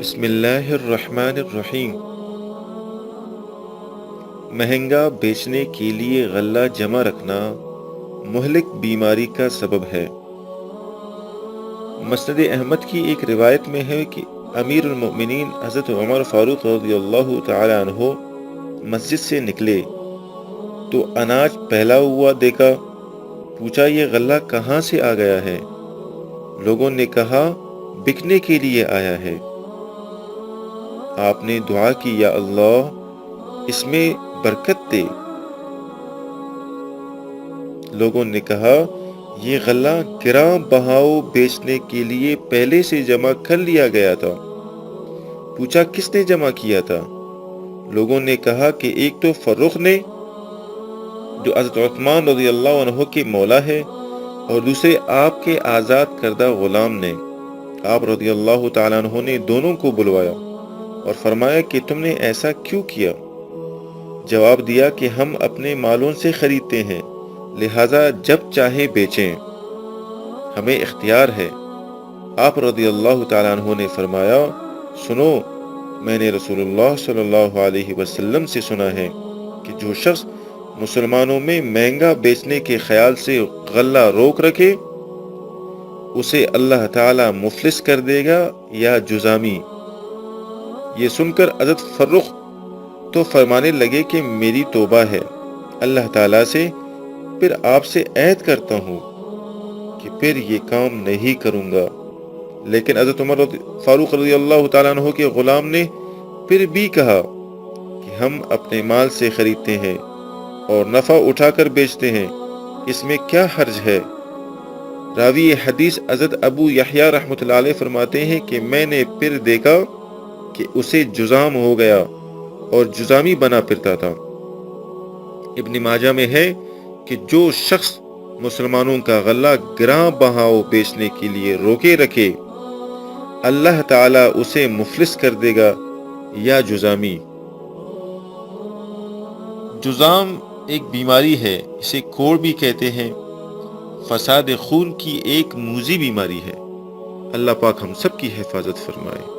بسم اللہ الرحمن الرحیم۔ مہنگا بیچنے کے لیے غلہ جمع رکھنا مہلک بیماری کا سبب ہے۔ مسند احمد کی ایک روایت میں ہے کہ امیر المؤمنین حضرت عمر فاروق رضی اللہ تعالی عنہ مسجد سے نکلے تو اناج پھیلا ہوا دیکھا۔ پوچھا یہ غلہ کہاں سے آ گیا ہے؟ لوگوں نے کہا بکنے کے لیے آیا ہے۔ آپ نے دعا کی یا اللہ اس میں برکت دے۔ لوگوں نے کہا یہ غلہ گراں بہاؤ بیچنے کے لیے پہلے سے جمع کر لیا گیا تھا۔ پوچھا کس نے جمع کیا تھا؟ لوگوں نے کہا کہ ایک تو فروخ نے جو حضرت عثمان رضی اللہ عنہ کے مولا ہے، اور دوسرے آپ کے آزاد کردہ غلام نے۔ آپ رضی اللہ تعالیٰ عنہ نے دونوں کو بلوایا اور فرمایا کہ تم نے ایسا کیوں کیا؟ جواب دیا کہ ہم اپنے مالوں سے خریدتے ہیں، لہذا جب چاہے بیچیں، ہمیں اختیار ہے۔ آپ رضی اللہ تعالیٰ عنہ نے فرمایا سنو، میں نے رسول اللہ صلی اللہ علیہ وسلم سے سنا ہے کہ جو شخص مسلمانوں میں مہنگا بیچنے کے خیال سے غلہ روک رکھے اسے اللہ تعالیٰ مفلس کر دے گا یا جزامی۔ یہ سن کر حضرت فروخ تو فرمانے لگے کہ میری توبہ ہے اللہ تعالیٰ سے، پھر آپ سے عہد کرتا ہوں کہ پھر یہ کام نہیں کروں گا۔ لیکن حضرت عمر فاروق رضی اللہ تعالیٰ عنہ کے غلام نے پھر بھی کہا کہ ہم اپنے مال سے خریدتے ہیں اور نفع اٹھا کر بیچتے ہیں، اس میں کیا حرج ہے؟ راوی حدیث حضرت ابو یحییٰ رحمۃ اللہ علیہ فرماتے ہیں کہ میں نے پھر دیکھا کہ اسے جزام ہو گیا اور جزامی بنا پھرتا تھا۔ ابن ماجہ میں ہے کہ جو شخص مسلمانوں کا غلہ گراں بہاؤ بیچنے کے لیے روکے رکھے اللہ تعالیٰ اسے مفلس کر دے گا یا جزامی۔ جزام ایک بیماری ہے، اسے کوڑ بھی کہتے ہیں، فساد خون کی ایک موذی بیماری ہے۔ اللہ پاک ہم سب کی حفاظت فرمائے۔